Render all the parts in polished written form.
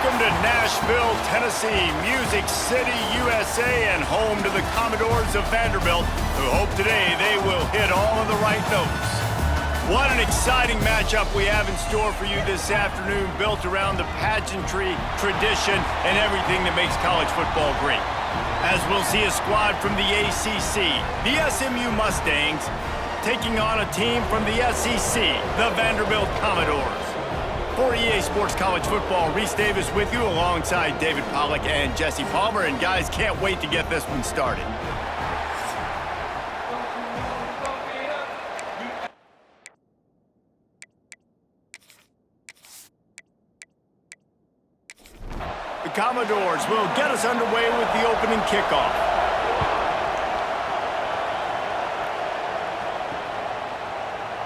Welcome to Nashville, Tennessee, Music City, USA, and home to the Commodores of Vanderbilt, who hope today they will hit all of the right notes. What an exciting matchup we have in store for you this afternoon, built around the pageantry, tradition, and everything that makes college football great. As we'll see a squad from the ACC, the SMU Mustangs, taking on a team from the SEC, the Vanderbilt Commodores. For EA Sports College Football, Reese Davis with you alongside David Pollack and Jesse Palmer. And guys, can't wait to get this one started. The Commodores will get us underway with the opening kickoff.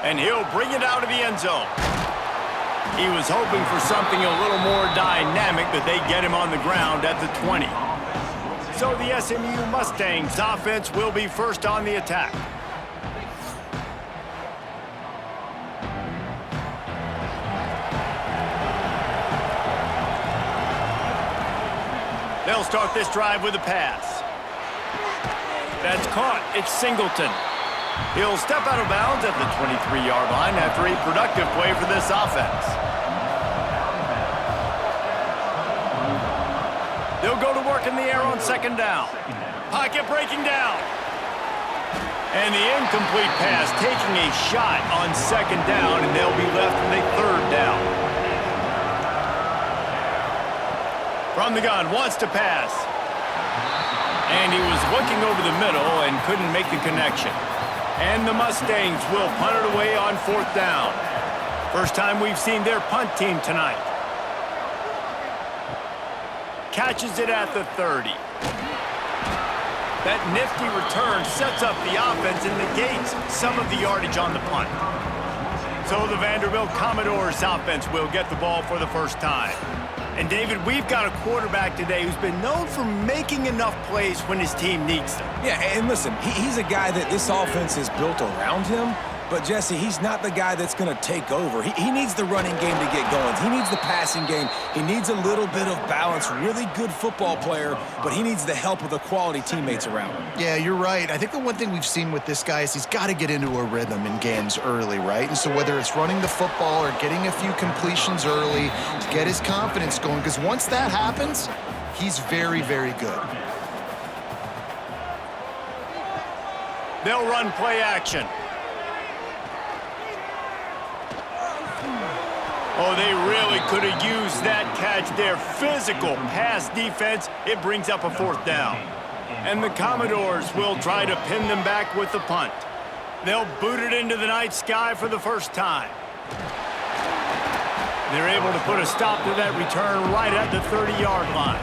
And he'll bring it out of the end zone. He was hoping for something a little more dynamic, but they get him on the ground at the 20. So the SMU Mustangs offense will be first on the attack. They'll start this drive with a pass. That's caught. It's Singleton. He'll step out of bounds at the 23-yard line after a productive play for this offense. They'll go to work in the air on second down. Pocket breaking down. And the incomplete pass taking a shot on second down, and they'll be left with a third down. From the gun, wants to pass. And he was looking over the middle and couldn't make the connection. And the Mustangs will punt it away on fourth down. First time we've seen their punt team tonight. Catches it at the 30. That nifty return sets up the offense and negates some of the yardage on the punt. So the Vanderbilt Commodores offense will get the ball for the first time. And David, we've got a quarterback today who's been known for making enough plays when his team needs them. Yeah, and listen, he's a guy that this offense is built around him. But, Jesse, he's not the guy that's going to take over. He needs the running game to get going. He needs the passing game. He needs a little bit of balance. Really good football player, but he needs the help of the quality teammates around him. Yeah, you're right. I think the one thing we've seen with this guy is he's got to get into a rhythm in games early, right? And so whether it's running the football or getting a few completions early to get his confidence going, because once that happens, he's very, very good. They'll run play action. Oh, they really could have used that catch there. Physical pass defense. It brings up a fourth down. And the Commodores will try to pin them back with the punt. They'll boot it into the night sky for the first time. They're able to put a stop to that return right at the 30-yard line.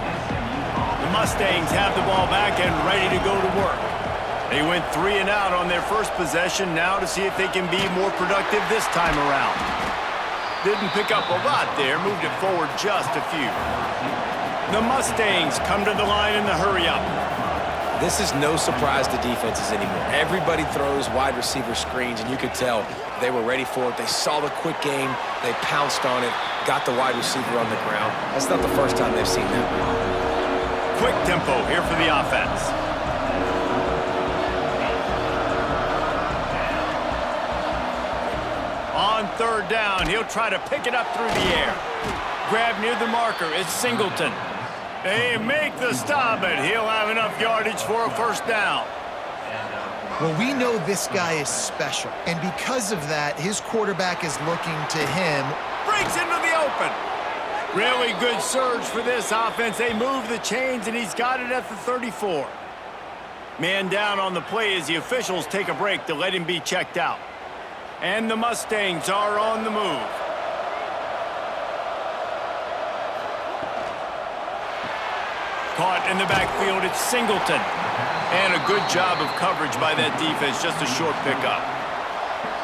The Mustangs have the ball back and ready to go to work. They went 3 and out on their first possession, now to see if they can be more productive this time around. Didn't pick up a lot there, moved it forward just a few. The Mustangs come to the line in the hurry-up. This is no surprise to defenses anymore. Everybody throws wide receiver screens, and you could tell they were ready for it. They saw the quick game, they pounced on it, got the wide receiver on the ground. That's not the first time they've seen that. Quick tempo here for the offense. On third down, he'll try to pick it up through the air. Grab near the marker, it's Singleton. They make the stop, and he'll have enough yardage for a first down. Well, we know this guy is special, and because of that, his quarterback is looking to him. Breaks into the open. Really good surge for this offense. They move the chains, and he's got it at the 34. Man down on the play as the officials take a break to let him be checked out. And the Mustangs are on the move. Caught in the backfield, it's Singleton. And a good job of coverage by that defense, just a short pickup.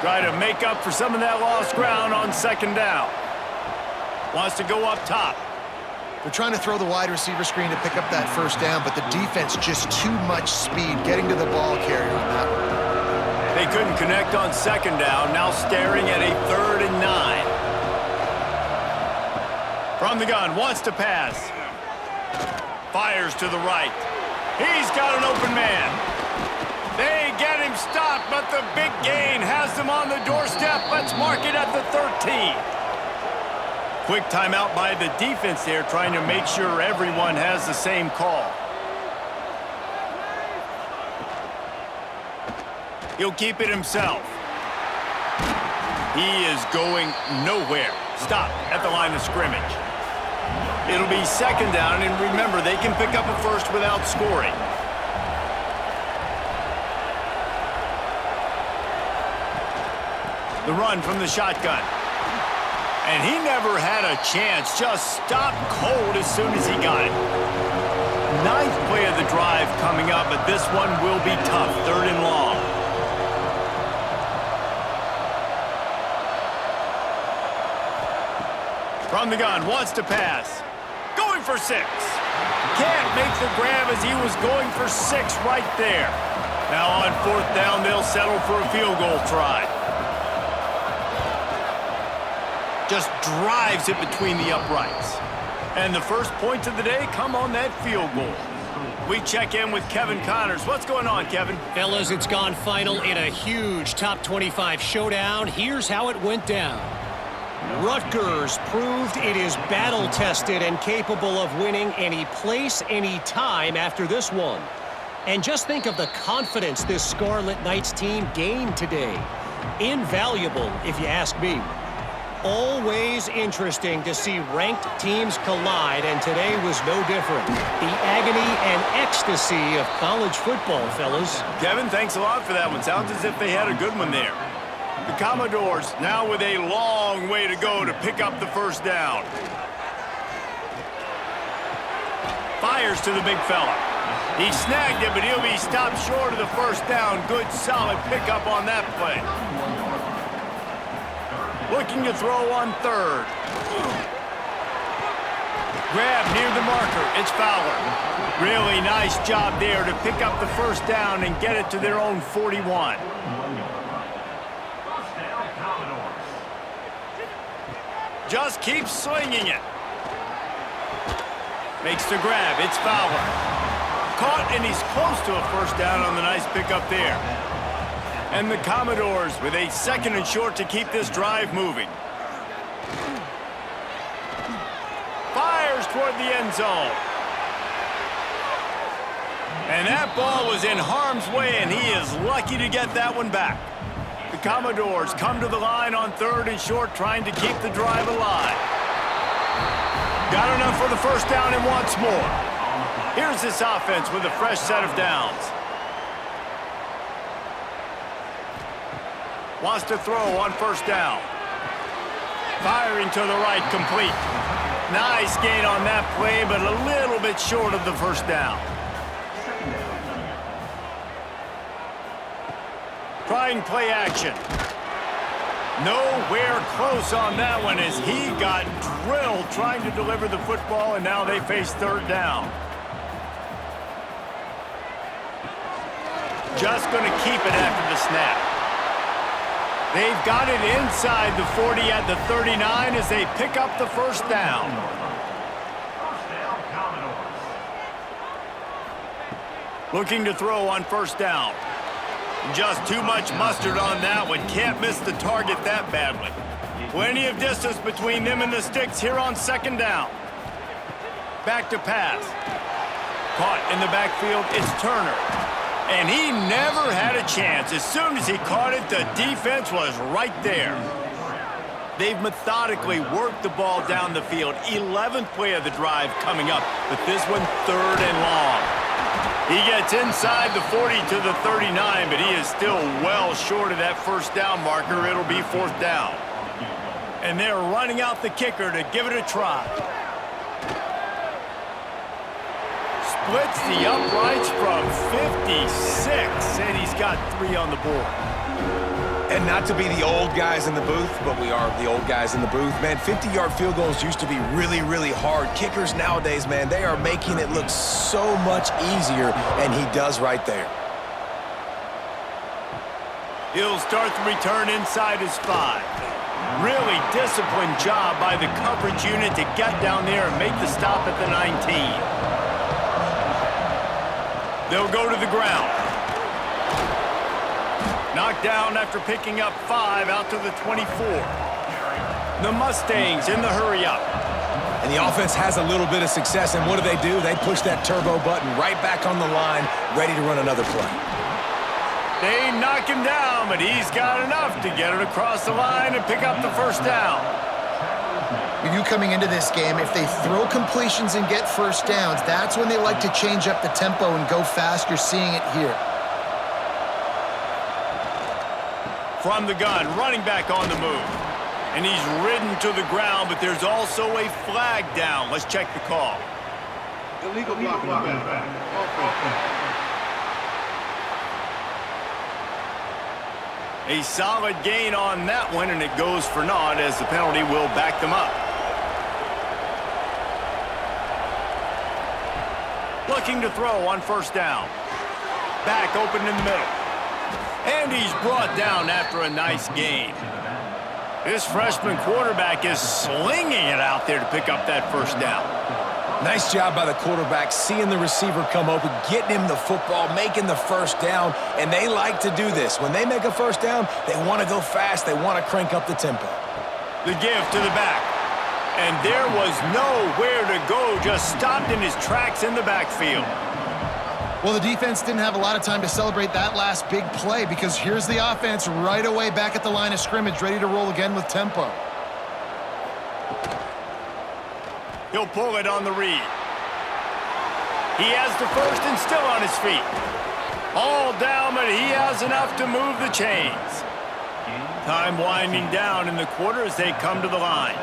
Try to make up for some of that lost ground on second down. Wants to go up top. They're trying to throw the wide receiver screen to pick up that first down, but the defense just too much speed getting to the ball carrier on that one. They couldn't connect on second down, now staring at a 3rd and 9. From the gun, wants to pass. Fires to the right. He's got an open man. They get him stopped, but the big gain has them on the doorstep. Let's mark it at the 13. Quick timeout by the defense there, trying to make sure everyone has the same call. He'll keep it himself. He is going nowhere. Stop at the line of scrimmage. It'll be second down, and remember, they can pick up a first without scoring. The run from the shotgun. And he never had a chance. Just stopped cold as soon as he got it. Ninth play of the drive coming up, but this one will be tough. 3rd and long. From the gun, wants to pass. Going for 6. Can't make the grab as he was going for 6 right there. Now on 4th down, they'll settle for a field goal try. Just drives it between the uprights. And the first points of the day come on that field goal. We check in with Kevin Connors. What's going on, Kevin? Fellas, it's gone final in a huge top 25 showdown. Here's how it went down. Rutgers proved it is battle-tested and capable of winning any place, any time after this one. And just think of the confidence this Scarlet Knights team gained today. Invaluable, if you ask me. Always interesting to see ranked teams collide, and today was no different. The agony and ecstasy of college football, fellas. Kevin, thanks a lot for that one. Sounds as if they had a good one there. The Commodores now with a long way to go to pick up the first down. Fires to the big fella. He snagged it, but he'll be stopped short of the first down. Good, solid pickup on that play. Looking to throw on 3rd. Grab near the marker. It's Fowler. Really nice job there to pick up the first down and get it to their own 41. Just keeps slinging it. Makes the grab. It's Fowler. Caught, and he's close to a first down on the nice pickup there. And the Commodores with a 2nd and short to keep this drive moving. Fires toward the end zone. And that ball was in harm's way, and he is lucky to get that one back. The Commodores come to the line on 3rd and short, trying to keep the drive alive. Got enough for the first down and wants more. Here's this offense with a fresh set of downs. Wants to throw on 1st down. Firing to the right, complete. Nice gain on that play, but a little bit short of the first down. Trying play action. Nowhere close on that one as he got drilled trying to deliver the football, and now they face 3rd down. Just going to keep it after the snap. They've got it inside the 40 at the 39 as they pick up the first down. Looking to throw on 1st down. Just too much mustard on that one. Can't miss the target that badly. Plenty of distance between them and the sticks here on 2nd down. Back to pass. Caught in the backfield, it's Turner. And he never had a chance. As soon as he caught it, the defense was right there. They've methodically worked the ball down the field. 11th play of the drive coming up, but this one 3rd and long. He gets inside the 40 to the 39, but he is still well short of that first down marker. It'll be 4th down. And they're running out the kicker to give it a try. Splits the uprights from 56, and he's got 3 on the board. And not to be the old guys in the booth, but we are the old guys in the booth. Man, 50-yard field goals used to be really, really hard. Kickers nowadays, man, they are making it look so much easier, and he does right there. He'll start the return inside his 5. Really disciplined job by the coverage unit to get down there and make the stop at the 19. They'll go to the ground. Knocked down after picking up 5 out to the 24. The Mustangs in the hurry-up. And the offense has a little bit of success, and what do? They push that turbo button right back on the line, ready to run another play. They knock him down, but he's got enough to get it across the line and pick up the first down. We knew coming into this game, if they throw completions and get first downs, that's when they like to change up the tempo and go fast. You're seeing it here. From the gun, running back on the move. And he's ridden to the ground, but there's also a flag down. Let's check the call. Illegal blocking. A solid gain on that one, and it goes for naught as the penalty will back them up. Looking to throw on first down. Back open in the middle. And he's brought down after a nice gain. This freshman quarterback is slinging it out there to pick up that first down. Nice job by the quarterback, seeing the receiver come open, getting him the football, making the first down, and they like to do this. When they make a first down, they want to go fast, they want to crank up the tempo. The give to the back. And there was nowhere to go, just stopped in his tracks in the backfield. Well, the defense didn't have a lot of time to celebrate that last big play because here's the offense right away back at the line of scrimmage, ready to roll again with tempo. He'll pull it on the read. He has the first and still on his feet. All down, but he has enough to move the chains. Time winding down in the quarter as they come to the line.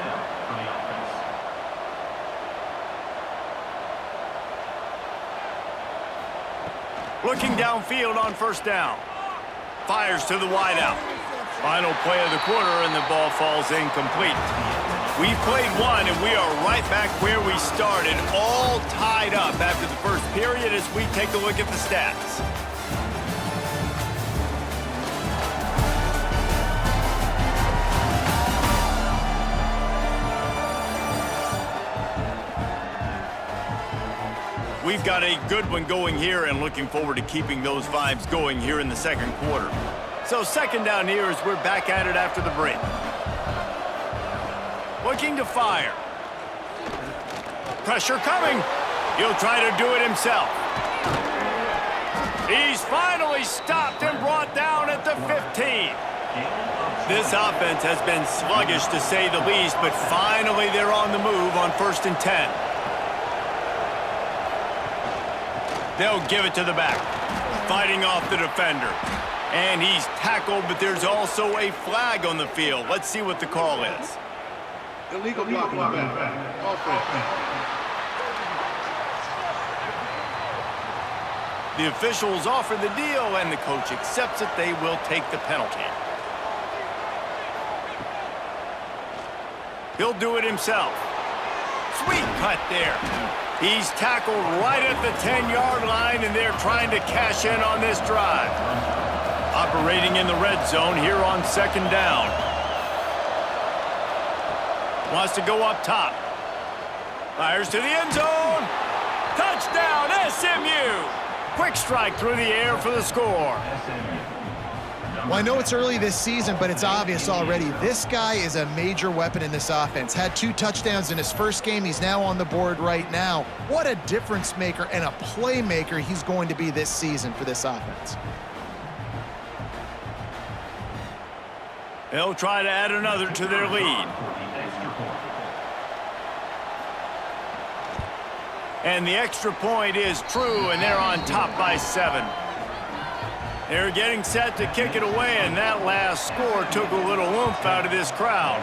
Looking downfield on first down. Fires to the wideout. Final play of the quarter, and the ball falls incomplete. We've played one, and we are right back where we started, all tied up after the first period as we take a look at the stats. We've got a good one going here and looking forward to keeping those vibes going here in the second quarter. So second down here as we're back at it after the break. Looking to fire. Pressure coming. He'll try to do it himself. He's finally stopped and brought down at the 15. This offense has been sluggish to say the least, but finally they're on the move on 1st and 10. They'll give it to the back, fighting off the defender. And he's tackled, but there's also a flag on the field. Let's see what the call is. Illegal blocking. The officials offer the deal, and the coach accepts it. They will take the penalty. He'll do it himself. Sweet cut there. He's tackled right at the 10-yard line, and they're trying to cash in on this drive. Operating in the red zone here on second down. Wants to go up top. Fires to the end zone. Touchdown, SMU! Quick strike through the air for the score. Well, I know it's early this season, but it's obvious already. This guy is a major weapon in this offense. Had 2 touchdowns in his first game. He's now on the board right now. What a difference maker and a playmaker he's going to be this season for this offense. They'll try to add another to their lead. And the extra point is true, and they're on top by 7. They're getting set to kick it away, and that last score took a little oomph out of this crowd.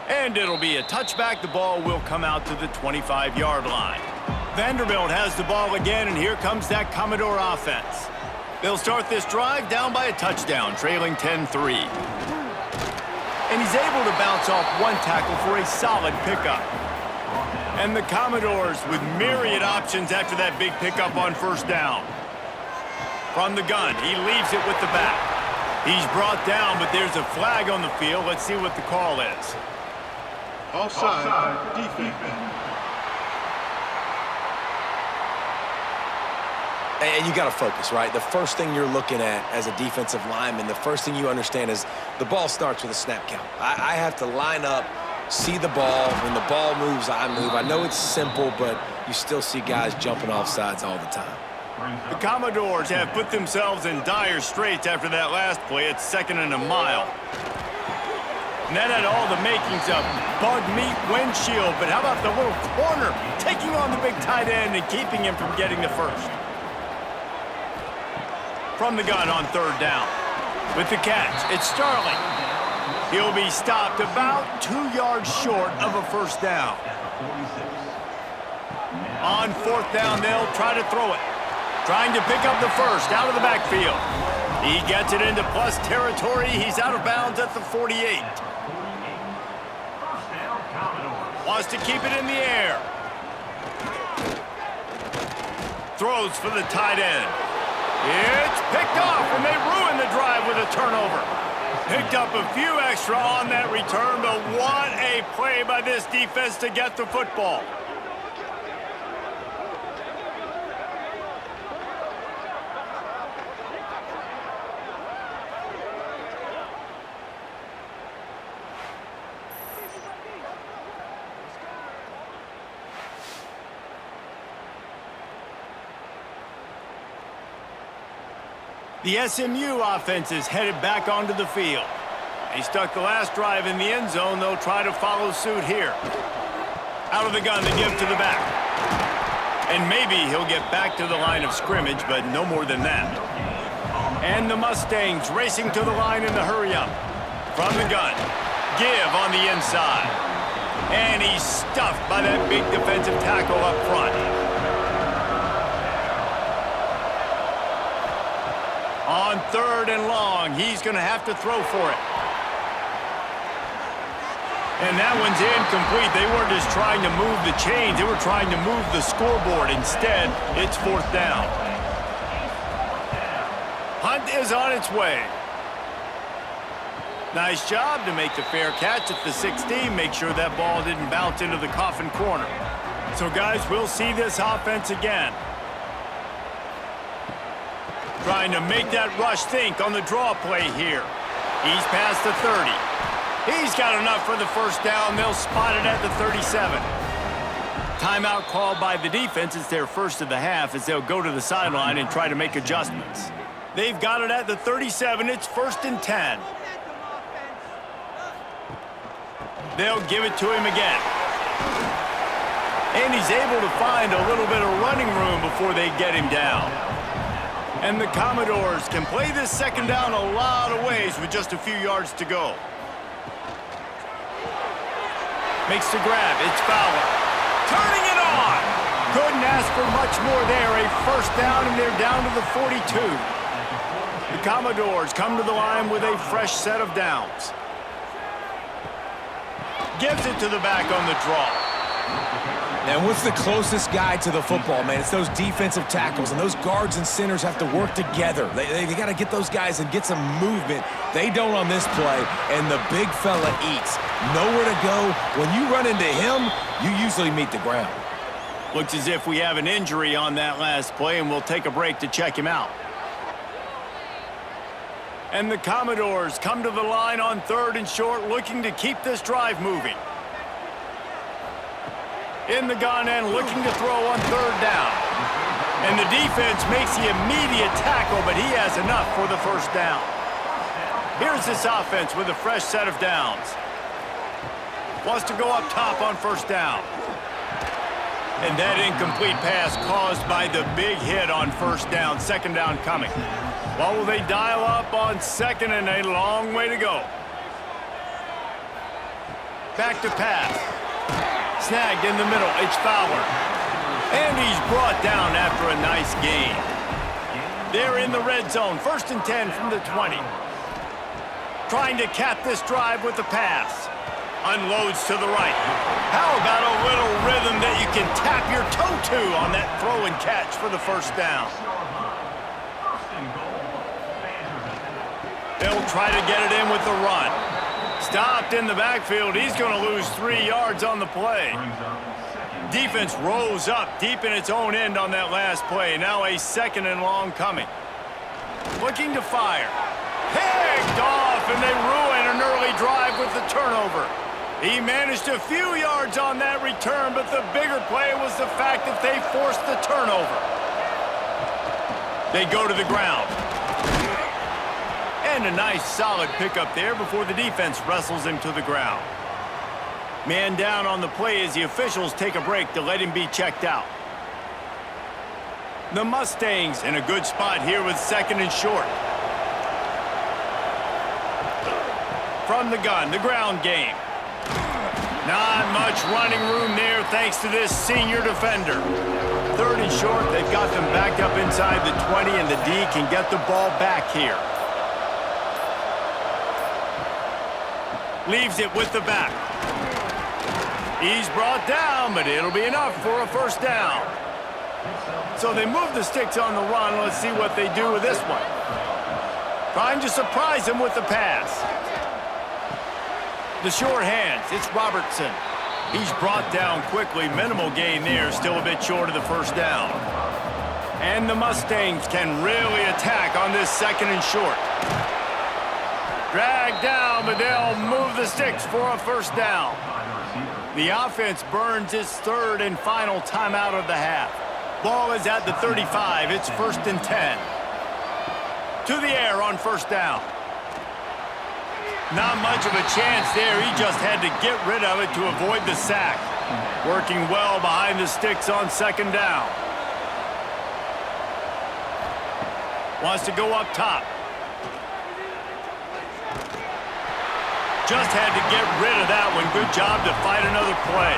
And it'll be a touchback. The ball will come out to the 25-yard line. Vanderbilt has the ball again, and here comes that Commodore offense. They'll start this drive down by a touchdown, trailing 10-3. And he's able to bounce off one tackle for a solid pickup. And the Commodores with myriad options after that big pickup on first down. From the gun, he leaves it with the back. He's brought down, but there's a flag on the field. Let's see what the call is. Offside, defense. And you got to focus, right? The first thing you're looking at as a defensive lineman, the first thing you understand is the ball starts with a snap count. I have to line up, see the ball. When the ball moves, I move. I know it's simple, but you still see guys jumping off sides all the time. The Commodores have put themselves in dire straits after that last play. It's 2nd and a mile. And that had all the makings of bug meat windshield, but how about the little corner taking on the big tight end and keeping him from getting the first? From the gun on 3rd down. With the catch, it's Starling. He'll be stopped about 2 yards short of a first down. On 4th down, they'll try to throw it. Trying to pick up the first out of the backfield. He gets it into plus territory. He's out of bounds at the 48. Wants to keep it in the air. Throws for the tight end. It's picked off, and they ruin the drive with a turnover. Picked up a few extra on that return, but what a play by this defense to get the football. The SMU offense is headed back onto the field. He stuck the last drive in the end zone. They'll try to follow suit here. Out of the gun, they give to the back. And maybe he'll get back to the line of scrimmage, but no more than that. And the Mustangs racing to the line in the hurry-up. From the gun, give on the inside. And he's stuffed by that big defensive tackle up front. On 3rd and long, he's going to have to throw for it. And that one's incomplete. They weren't just trying to move the chains. They were trying to move the scoreboard. Instead, it's 4th down. Hunt is on its way. Nice job to make the fair catch at the 16. Make sure that ball didn't bounce into the coffin corner. So, guys, we'll see this offense again. Trying to make that rush think on the draw play here. He's past the 30. He's got enough for the first down. They'll spot it at the 37. Timeout called by the defense. It's their first of the half as they'll go to the sideline and try to make adjustments. They've got it at the 37. It's 1st and 10. They'll give it to him again. And he's able to find a little bit of running room before they get him down. And the Commodores can play this second down a lot of ways with just a few yards to go. Makes the grab. It's Fowler. Turning it on. Couldn't ask for much more there. A first down, and they're down to the 42. The Commodores come to the line with a fresh set of downs. Gives it to the back on the draw. And what's the closest guy to the football, man? It's those defensive tackles, and those guards and centers have to work together. They got to get those guys and get some movement. They don't on this play, and the big fella eats. Nowhere to go. When you run into him, you usually meet the ground. Looks as if we have an injury on that last play, and we'll take a break to check him out. And the Commodores come to the line on 3rd and short, looking to keep this drive moving. In the gun and looking to throw on 3rd down. And the defense makes the immediate tackle, but he has enough for the first down. Here's this offense with a fresh set of downs. Wants to go up top on 1st down. And that incomplete pass caused by the big hit on 1st down. 2nd down coming. Well, will they dial up on 2nd and a long way to go? Back to pass. Snagged in the middle. It's Fowler. And he's brought down after a nice gain. They're in the red zone. 1st and 10 from the 20. Trying to cap this drive with the pass. Unloads to the right. How about a little rhythm that you can tap your toe to on that throw and catch for the first down? They'll try to get it in with the run. Stopped in the backfield. He's going to lose 3 yards on the play. Defense rose up deep in its own end on that last play. Now a 2nd and long coming. Looking to fire. Picked off, and they ruin an early drive with the turnover. He managed a few yards on that return, but the bigger play was the fact that they forced the turnover. They go to the ground. And a nice solid pickup there before the defense wrestles him to the ground. Man down on the play as the officials take a break to let him be checked out. The Mustangs in a good spot here with 2nd and short. From the gun, the ground game. Not much running room there thanks to this senior defender. 3rd and short, they've got them backed up inside the 20, and the D can get the ball back here. Leaves it with the back. He's brought down, but it'll be enough for a 1st down. So they move the sticks on the run. Let's see what they do with this one. Trying to surprise him with the pass. The short hands, it's Robertson. He's brought down quickly. Minimal gain there, still a bit short of the 1st down. And the Mustangs can really attack on this 2nd and short. Dragged down, but they'll move the sticks for a 1st down. The offense burns its 3rd and final timeout of the half. Ball is at the 35. It's 1st and 10. To the air on 1st down. Not much of a chance there. He just had to get rid of it to avoid the sack. Working well behind the sticks on 2nd down. Wants to go up top. Just had to get rid of that one. Good job to fight another play.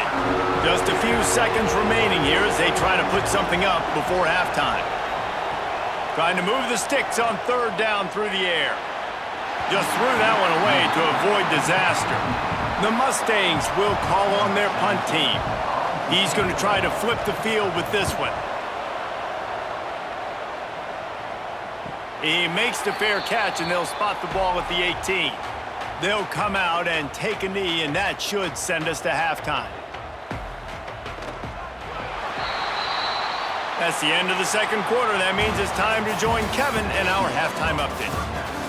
Just a few seconds remaining here as they try to put something up before halftime. Trying to move the sticks on 3rd down through the air. Just threw that one away to avoid disaster. The Mustangs will call on their punt team. He's going to try to flip the field with this one. He makes the fair catch, and they'll spot the ball at the 18. They'll come out and take a knee, and that should send us to halftime. That's the end of the 2nd quarter. That means it's time to join Kevin in our halftime update.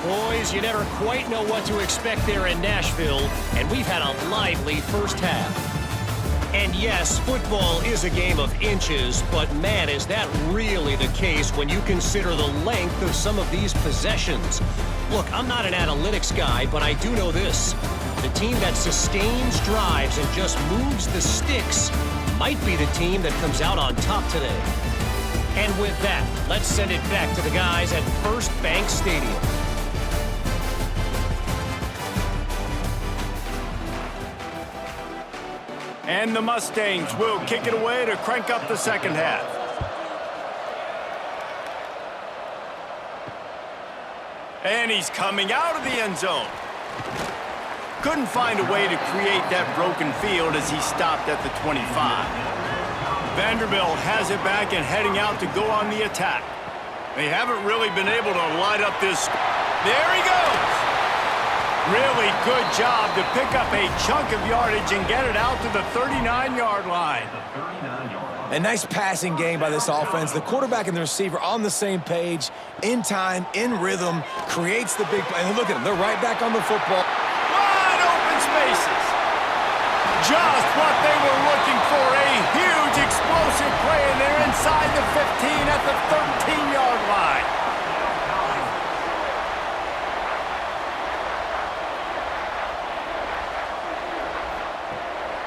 Boys, you never quite know what to expect there in Nashville, and we've had a lively 1st half. And yes, football is a game of inches, but man, is that really the case when you consider the length of some of these possessions. Look, I'm not an analytics guy, but I do know this. The team that sustains drives and just moves the sticks might be the team that comes out on top today. And with that, let's send it back to the guys at First Bank Stadium. And the Mustangs will kick it away to crank up the 2nd half. And he's coming out of the end zone. Couldn't find a way to create that broken field as he stopped at the 25. Vanderbilt has it back and heading out to go on the attack. They haven't really been able to light up this. There he goes. Really good job to pick up a chunk of yardage and get it out to the 39-yard line. A nice passing game by this offense. The quarterback and the receiver on the same page, in time, in rhythm, creates the big play. And look at them, they're right back on the football. Wide open spaces. Just what they were looking for, a huge explosive play, and they're inside the 15 at the 13-yard line.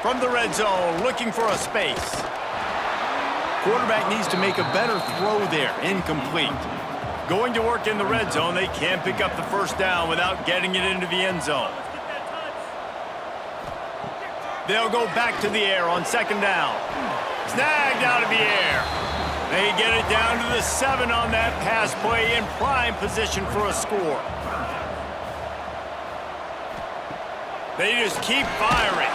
From the red zone, looking for a space. Quarterback needs to make a better throw there. Incomplete. Going to work in the red zone. They can't pick up the 1st down without getting it into the end zone. They'll go back to the air on 2nd down. Snagged out of the air. They get it down to the 7 on that pass play in prime position for a score. They just keep firing.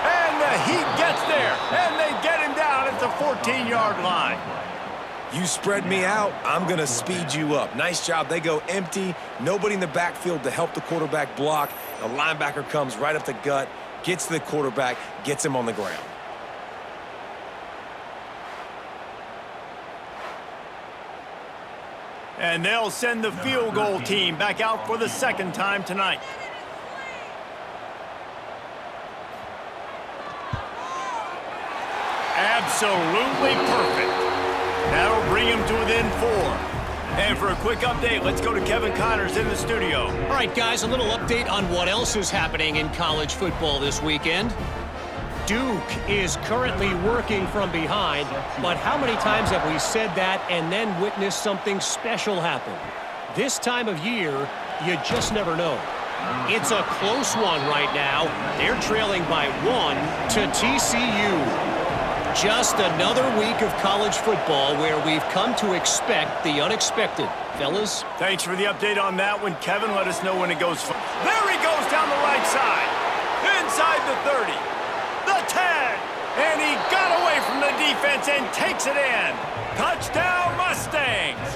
And the heat gets there, and they get him down at the 14-yard line. You spread me out, I'm going to speed you up. Nice job. They go empty. Nobody in the backfield to help the quarterback block. The linebacker comes right up the gut, gets to the quarterback, gets him on the ground. And they'll send the field goal team back out for the second time tonight. Absolutely perfect. That'll bring him to within 4. And for a quick update, let's go to Kevin Connors in the studio. All right, guys, a little update on what else is happening in college football this weekend. Duke is currently working from behind, but how many times have we said that and then witnessed something special happen? This time of year, you just never know. It's a close one right now. They're trailing by 1 to TCU. Just another week of college football where we've come to expect the unexpected. Fellas? Thanks for the update on that one, Kevin. Let us know when it goes. There he goes down the right side. Inside the 30. The 10. And he got away from the defense and takes it in. Touchdown, Mustangs.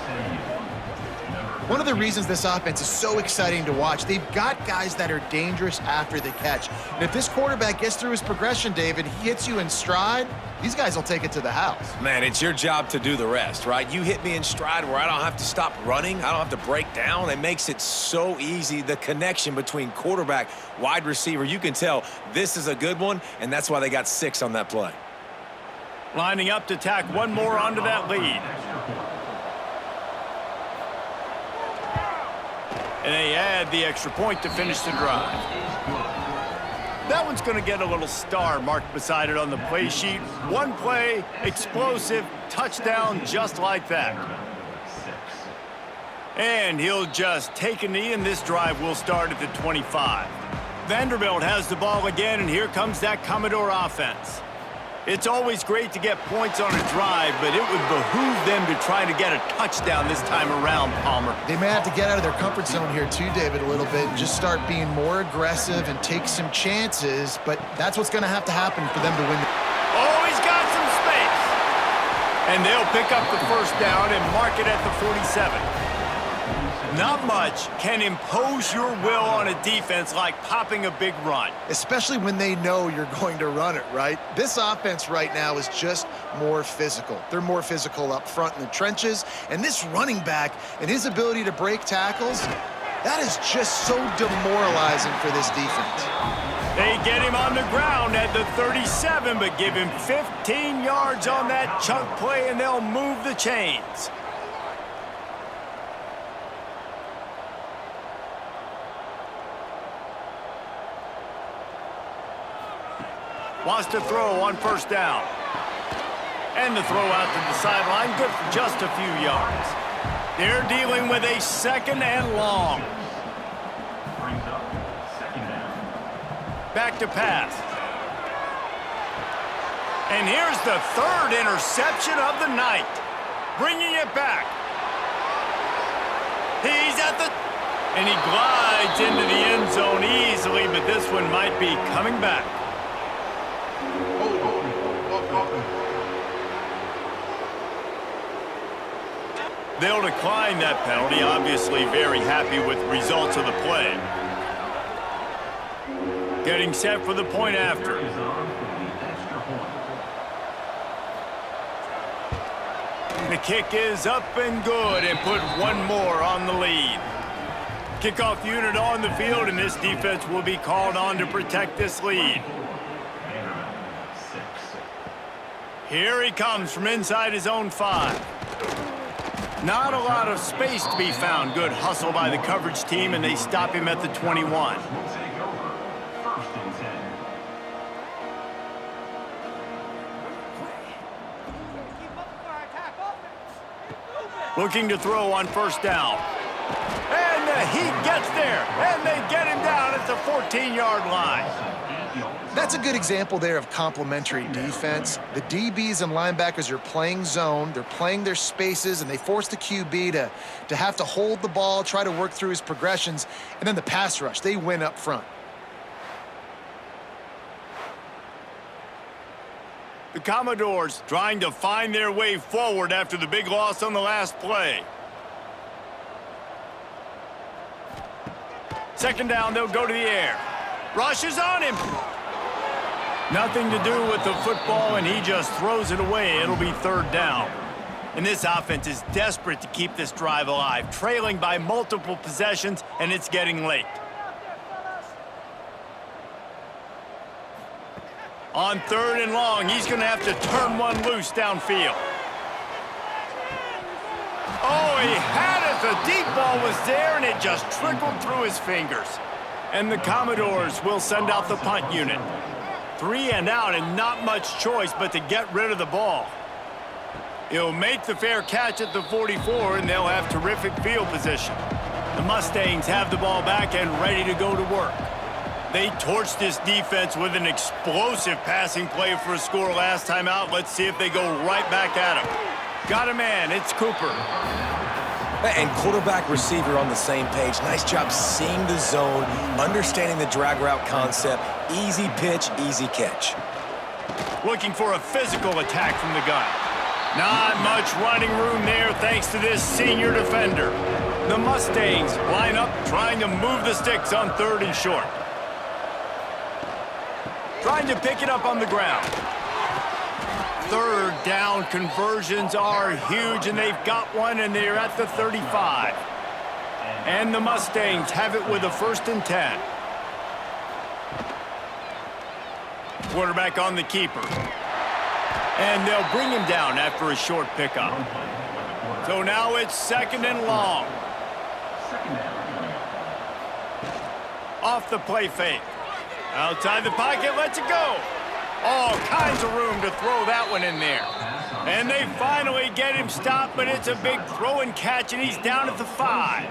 One of the reasons this offense is so exciting to watch, they've got guys that are dangerous after the catch. And if this quarterback gets through his progression, David, he hits you in stride, these guys will take it to the house. Man, it's your job to do the rest, right? You hit me in stride where I don't have to stop running. I don't have to break down. It makes it so easy, the connection between quarterback, wide receiver. You can tell this is a good one, and that's why they got 6 on that play. Lining up to tack one more onto that lead. And they add the extra point to finish the drive. That one's going to get a little star marked beside it on the play sheet. One play, explosive, touchdown just like that. And he'll just take a knee, and this drive will start at the 25. Vanderbilt has the ball again, and here comes that Commodore offense. It's always great to get points on a drive, but it would behoove them to try to get a touchdown this time around, Palmer. They may have to get out of their comfort zone here too, David, a little bit, and just start being more aggressive and take some chances, but that's what's going to happen for them to win. Oh, he's got some space. And they'll pick up the first down and mark it at the 47. Not much can impose your will on a defense like popping a big run. Especially when they know you're going to run it, right? This offense right now is just more physical. They're more physical up front in the trenches, and this running back and his ability to break tackles, that is just so demoralizing for this defense. They get him on the ground at the 37, but give him 15 yards on that chunk play, and they'll move the chains. Wants to throw on first down. And the throw out to the sideline, good for just a few yards. They're dealing with a 2nd and long. Back to pass. And here's the 3rd interception of the night. Bringing it back. He's at the... And he glides into the end zone easily, but this one might be coming back. They'll decline that penalty, obviously very happy with the results of the play. Getting set for the point after. The kick is up and good, and put one more on the lead. Kickoff unit on the field, and this defense will be called on to protect this lead. Here he comes from inside his own 5. Not a lot of space to be found. Good hustle by the coverage team, and they stop him at the 21. Looking to throw on first down. And he gets there, and they get him down at the 14-yard line. That's a good example there of complementary defense. The DBs and linebackers are playing zone, they're playing their spaces, and they force the QB to have to hold the ball, try to work through his progressions, and then the pass rush, they win up front. The Commodores trying to find their way forward after the big loss on the last play. Second down, they'll go to the air. Rush is on him. Nothing to do with the football, and he just throws it away. It'll be third down. And this offense is desperate to keep this drive alive, trailing by multiple possessions, and it's getting late. On third and long, he's going to have to turn one loose downfield. Oh, he had it. The deep ball was there, and it just trickled through his fingers. And the Commodores will send out the punt unit. 3 and out, and not much choice but to get rid of the ball. He'll make the fair catch at the 44, and they'll have terrific field position. The Mustangs have the ball back and ready to go to work. They torched this defense with an explosive passing play for a score last time out. Let's see if they go right back at him. Got a man, it's Cooper. And quarterback receiver on the same page. Nice job seeing the zone, understanding the drag route concept. Easy pitch, easy catch. Looking for a physical attack from the gun. Not much running room there thanks to this senior defender. The Mustangs line up trying to move the sticks on third and short. Trying to pick it up on the ground. Third down conversions are huge, and they've got one, and they're at the 35. And the Mustangs have it with a 1st and 10. Quarterback on the keeper. And they'll bring him down after a short pickup. So now it's 2nd and long. Off the play fake. Outside the pocket, lets it go. All kinds of room to throw that one in there. And they finally get him stopped, but it's a big throw and catch, and he's down at the 5.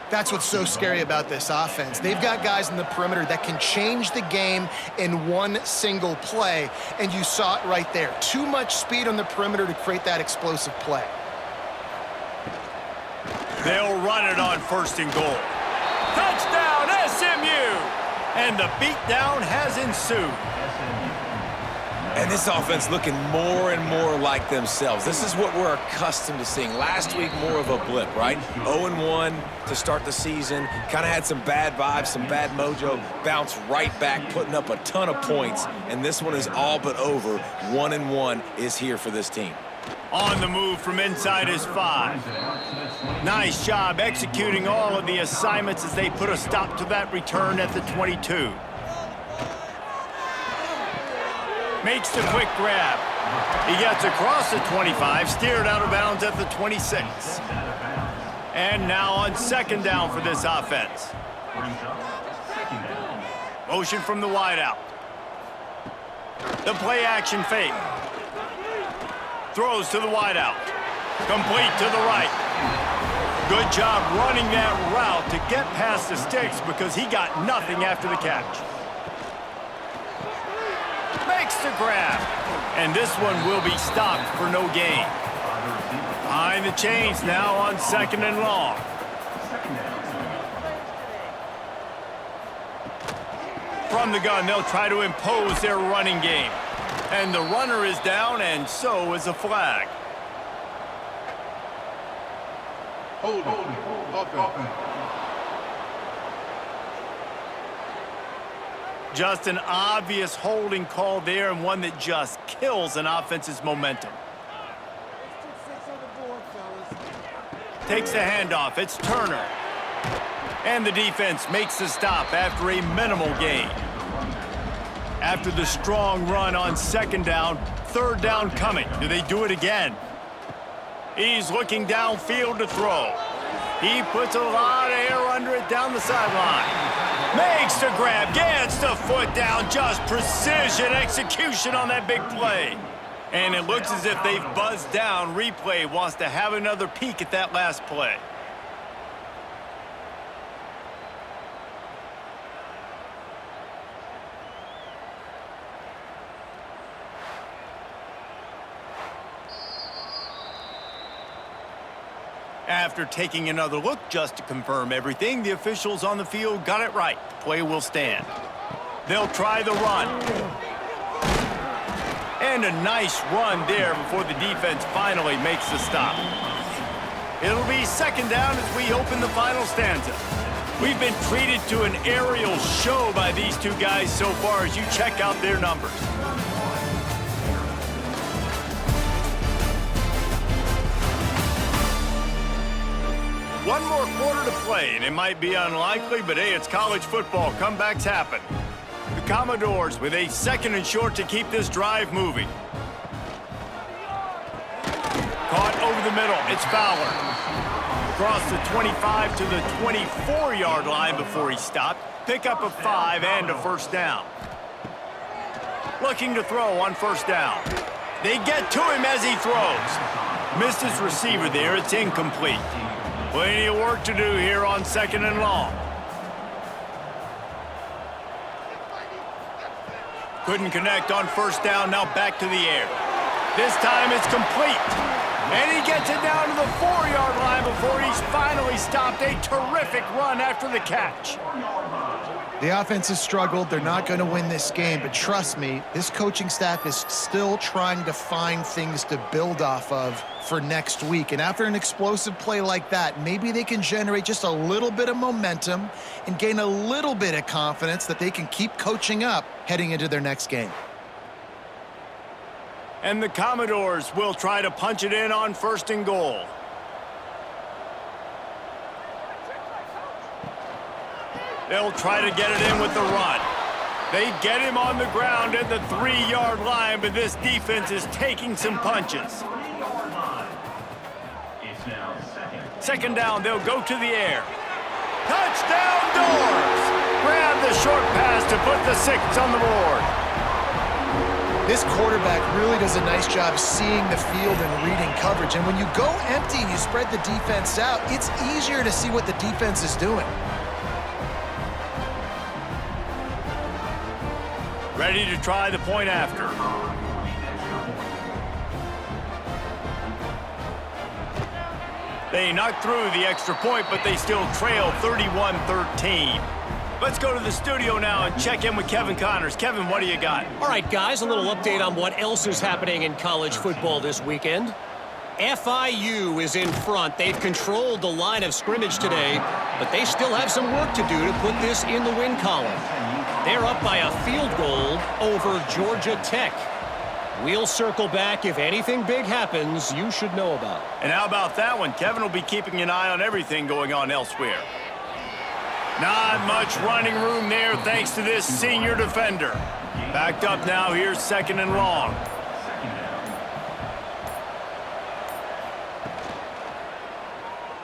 That's what's so scary about this offense. They've got guys in the perimeter that can change the game in one single play, and you saw it right there. Too much speed on the perimeter to create that explosive play. They'll run it on 1st and goal. Touchdown, SMU! And the beatdown has ensued. And this offense looking more and more like themselves. This is what we're accustomed to seeing. Last week, more of a blip, right? 0-1 to start the season. Kind of had some bad vibes, some bad mojo. Bounced right back, putting up a ton of points. And this one is all but over. 1-1 is here for this team. On the move from inside his 5. Nice job executing all of the assignments as they put a stop to that return at the 22. Makes the quick grab. He gets across the 25, steered out of bounds at the 26. And now on 2nd down for this offense. Motion from the wideout. The play action fake. Throws to the wideout. Complete to the right. Good job running that route to get past the sticks because he got nothing after the catch. Makes the grab. And this one will be stopped for no gain. Behind the chains now on 2nd and long. From the gun, they'll try to impose their running game. And the runner is down, and so is a flag. Hold on. Just an obvious holding call there, and one that just kills an offense's momentum. Takes the handoff. It's Turner. And the defense makes the stop after a minimal gain. After the strong run on 2nd down, 3rd down coming. Do they do it again? He's looking downfield to throw. He puts a lot of air under it down the sideline. Makes the grab, gets the foot down, just precision execution on that big play. And it looks as if they've buzzed down. Replay wants to have another peek at that last play. After taking another look just to confirm everything, the officials on the field got it right. The play will stand. They'll try the run. And a nice run there before the defense finally makes the stop. It'll be second down as we open the final stanza. We've been treated to an aerial show by these two guys so far as you check out their numbers. One more quarter to play, and it might be unlikely, but hey, it's college football. Comebacks happen. The Commodores with a 2nd and short to keep this drive moving. Caught over the middle. It's Fowler. Across the 25 to the 24-yard line before he stopped. Pick up a 5 and a first down. Looking to throw on first down. They get to him as he throws. Missed his receiver there. It's incomplete. Plenty of work to do here on 2nd and long. Couldn't connect on first down. Now back to the air. This time it's complete. And he gets it down to the 4-yard line before he's finally stopped. A terrific run after the catch. The offense has struggled. They're not going to win this game, but trust me, this coaching staff is still trying to find things to build off of for next week. And after an explosive play like that, maybe they can generate just a little bit of momentum and gain a little bit of confidence that they can keep coaching up heading into their next game. And the Commodores will try to punch it in on 1st and goal. They'll try to get it in with the run. They get him on the ground at the 3-yard line, but this defense is taking some punches. 2nd down, they'll go to the air. Touchdown, Doors! Grab the short pass to put the 6 on the board. This quarterback really does a nice job seeing the field and reading coverage. And when you go empty and you spread the defense out, it's easier to see what the defense is doing. Ready to try the point after. They knocked through the extra point, but they still trail 31-13. Let's go to the studio now and check in with Kevin Connors. Kevin, what do you got? All right, guys, a little update on what else is happening in college football this weekend. FIU is in front. They've controlled the line of scrimmage today, but they still have some work to do to put this in the win column. They're up by a field goal over Georgia Tech. We'll circle back if anything big happens you should know about. And how about that one? Kevin will be keeping an eye on everything going on elsewhere. Not much running room there thanks to this senior defender. Backed up now, here's 2nd and long.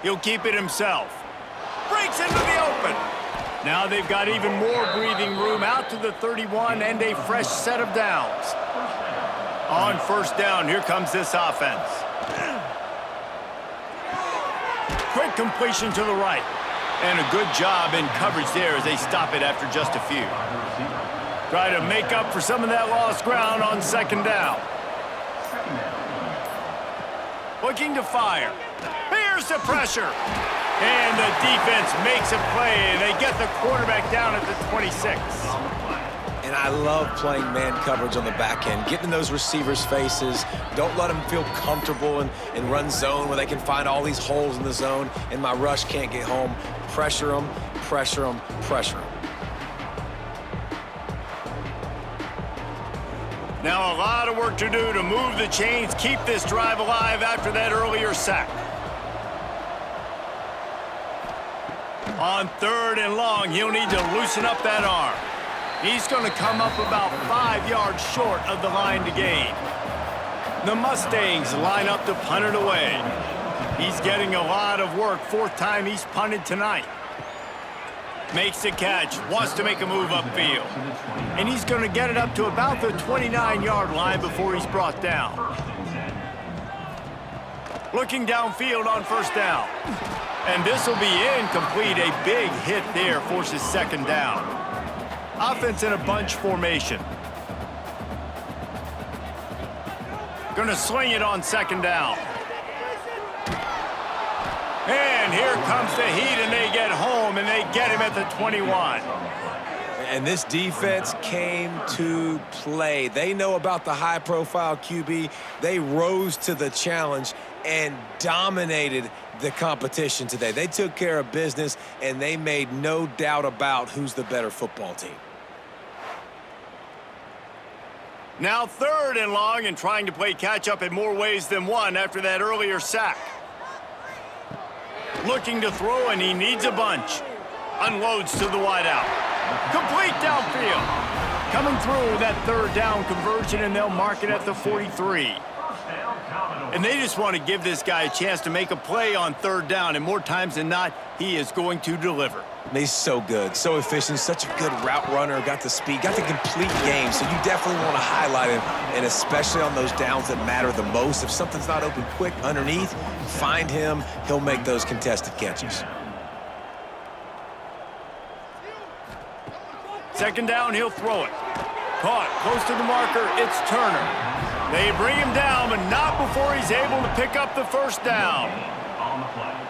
He'll keep it himself. Breaks into the open. Now they've got even more breathing room out to the 31 and a fresh set of downs. On first down, here comes this offense. Quick completion to the right. And a good job in coverage there as they stop it after just a few. Try to make up for some of that lost ground on 2nd down. Looking to fire. Here's the pressure. And the defense makes a play, and they get the quarterback down at the 26. And I love playing man coverage on the back end, getting in those receivers' faces. Don't let them feel comfortable and run zone where they can find all these holes in the zone, and my rush can't get home. Pressure them, pressure them, pressure them. Now a lot of work to do to move the chains, keep this drive alive after that earlier sack. On 3rd and long, he'll need to loosen up that arm. He's going to come up about 5 yards short of the line to gain. The Mustangs line up to punt it away. He's getting a lot of work. 4th time he's punted tonight. Makes the catch, wants to make a move upfield. And he's going to get it up to about the 29-yard line before he's brought down. Looking downfield on first down. And this will be incomplete. A big hit there forces 2nd down. Offense in a bunch formation. Gonna swing it on 2nd down. And here comes the heat, and they get home, and they get him at the 21. And this defense came to play. They know about the high-profile QB. They rose to the challenge and dominated the competition today. They took care of business, and they made no doubt about who's the better football team. Now 3rd and long, and trying to play catch-up in more ways than one after that earlier sack. Looking to throw, and he needs a bunch. Unloads to the wideout. Complete downfield. Coming through that 3rd down conversion, and they'll mark it at the 43. And they just want to give this guy a chance to make a play on 3rd down, and more times than not, he is going to deliver. He's so good, so efficient, such a good route runner, got the speed, got the complete game, so you definitely want to highlight him, and especially on those downs that matter the most. If something's not open quick underneath, find him, he'll make those contested catches. 2nd down, he'll throw it. Caught, close to the marker, it's Turner. They bring him down, but not before he's able to pick up the 1st down.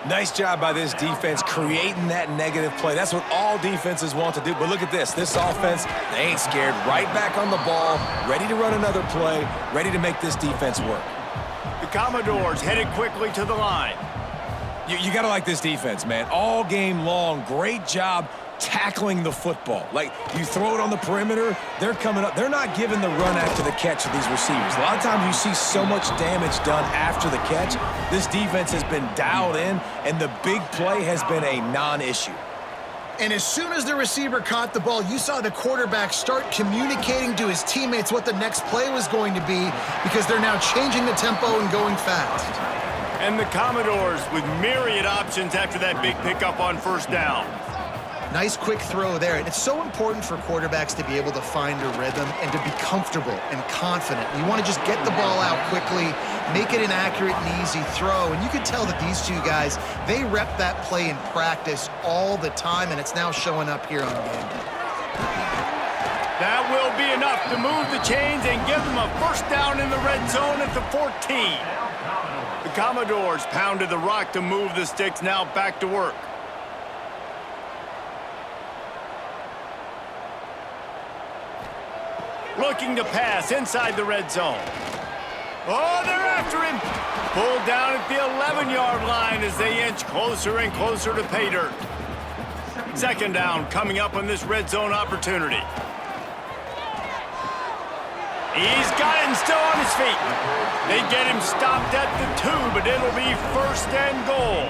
Nice job by this defense creating that negative play. That's what all defenses want to do. But look at this. This offense, they ain't scared. Right back on the ball, ready to run another play, ready to make this defense work. The Commodores headed quickly to the line. You got to like this defense, man. All game long, great job tackling the football. Like, you throw it on the perimeter, they're coming up. They're not giving the run after the catch to these receivers. A lot of times you see so much damage done after the catch. This defense has been dialed in, and the big play has been a non-issue. And as soon as the receiver caught the ball, you saw the quarterback start communicating to his teammates what the next play was going to be, because they're now changing the tempo and going fast. And the Commodores with myriad options after that big pickup on 1st down. Nice quick throw there. And it's so important for quarterbacks to be able to find a rhythm and to be comfortable and confident. You want to just get the ball out quickly, make it an accurate and easy throw. And you can tell that these two guys, they rep that play in practice all the time, and it's now showing up here on game day. That will be enough to move the chains and give them a 1st down in the red zone at the 14. The Commodores pounded the rock to move the sticks, now back to work. Looking to pass inside the red zone. Oh, they're after him. Pulled down at the 11-yard line as they inch closer and closer to pay dirt. 2nd down coming up on this red zone opportunity. He's got it and still on his feet. They get him stopped at the 2, but it'll be 1st and goal.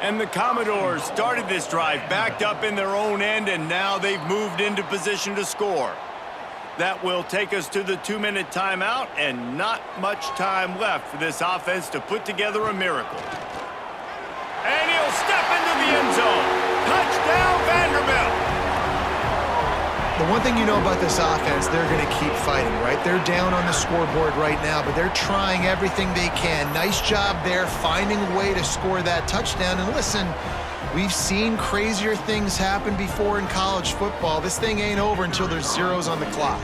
And the Commodores started this drive backed up in their own end, and now they've moved into position to score. That will take us to the 2-minute timeout, and not much time left for this offense to put together a miracle. And he'll step into the end zone. Touchdown, Vanderbilt. The one thing you know about this offense, they're going to keep fighting, right? They're down on the scoreboard right now, but they're trying everything they can. Nice job there, finding a way to score that touchdown. And listen, we've seen crazier things happen before in college football. This thing ain't over until there's zeros on the clock.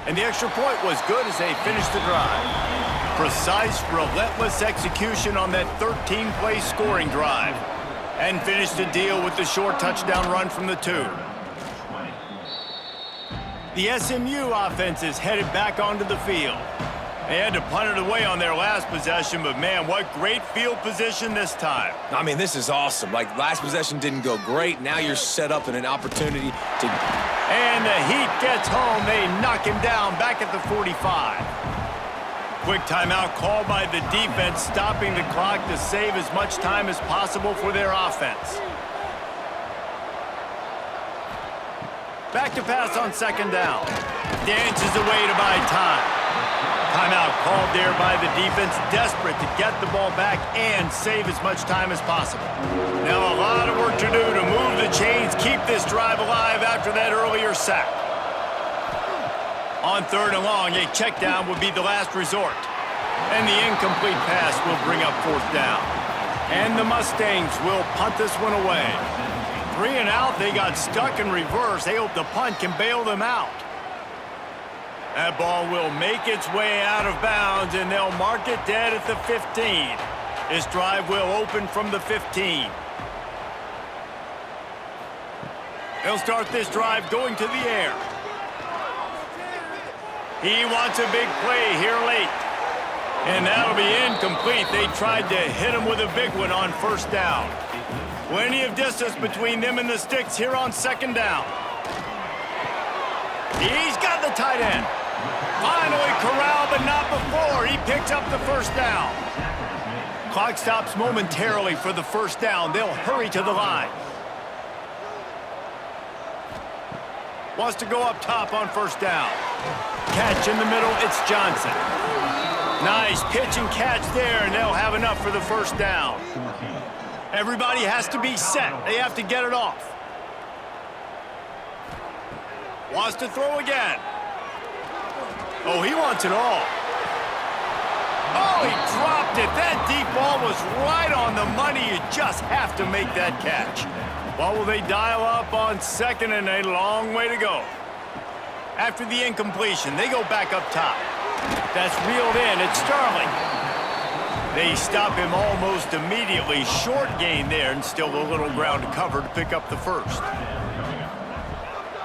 And the extra point was good as they finished the drive. Precise, relentless execution on that 13-play scoring drive. And finished the deal with the short touchdown run from the 2. The SMU offense is headed back onto the field. They had to punt it away on their last possession, but man, what great field position this time. I mean, this is awesome. Like, last possession didn't go great. Now you're set up in an opportunity to... And the heat gets home. They knock him down back at the 45. Quick timeout called by the defense, stopping the clock to save as much time as possible for their offense. Back to pass on 2nd down. Dances away to buy time. Timeout called there by the defense, desperate to get the ball back and save as much time as possible. Now a lot of work to do to move the chains, keep this drive alive after that earlier sack. On 3rd and long, a check down would be the last resort. And the incomplete pass will bring up 4th down. And the Mustangs will punt this one away. 3 and out, they got stuck in reverse. They hope the punt can bail them out. That ball will make its way out of bounds, and they'll mark it dead at the 15. This drive will open from the 15. They'll start this drive going to the air. He wants a big play here late. And that'll be incomplete. They tried to hit him with a big one on first down. Plenty of distance between them and the sticks here on second down. He's got the tight end. Finally corralled, but not before. He picks up the first down. Clock stops momentarily for the first down. They'll hurry to the line. Wants to go up top on first down. Catch in the middle, it's Johnson. Nice pitch and catch there, and they'll have enough for the first down. Everybody has to be set. They have to get it off. Wants to throw again. Oh, he wants it all. Oh, he dropped it. That deep ball was right on the money. You just have to make that catch. Well, will they dial up on second and a long way to go? After the incompletion, they go back up top. That's reeled in. It's Sterling. They stop him almost immediately. Short gain there, and still a little ground to cover to pick up the first.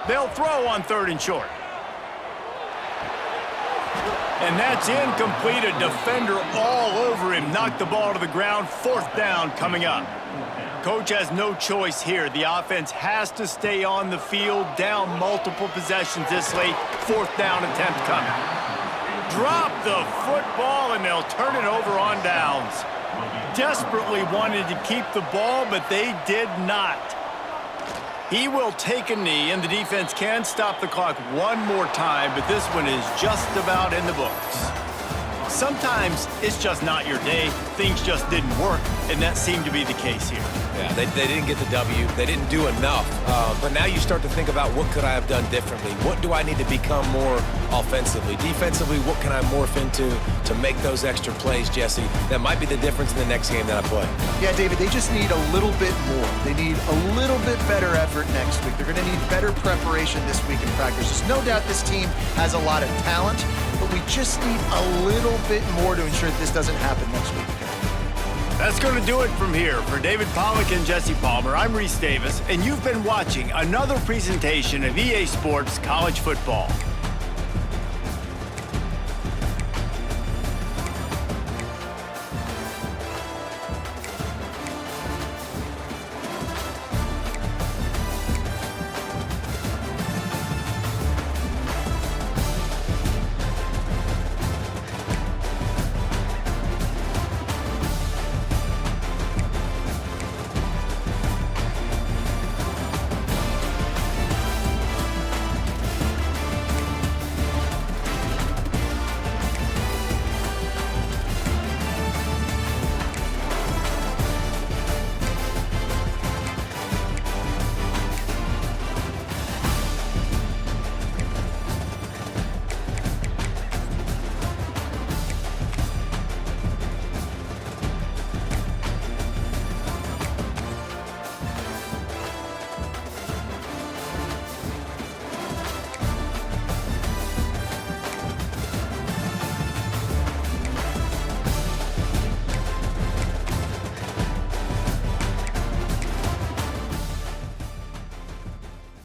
They'll throw on third and short. And that's incomplete. A defender all over him. Knocked the ball to the ground. Fourth down coming up. Coach has no choice here. The offense has to stay on the field, down multiple possessions this late. Fourth down attempt coming. Drop the football, and they'll turn it over on downs. Desperately wanted to keep the ball, but they did not. He will take a knee, and the defense can stop the clock one more time, but this one is just about in the books. Sometimes it's just not your day. Things just didn't work, and that seemed to be the case here. Yeah, they didn't get the W. They didn't do enough. But now you start to think about, what could I have done differently? What do I need to become more offensively? Defensively, what can I morph into to make those extra plays, Jesse? That might be the difference in the next game that I play. Yeah, David, they just need a little bit more. They need a little bit better effort next week. They're going to need better preparation this week in practice. There's no doubt this team has a lot of talent, but we just need a little bit more to ensure that this doesn't happen next week again. That's going to do it from here. For David Pollack and Jesse Palmer, I'm Reese Davis, and you've been watching another presentation of EA Sports College Football.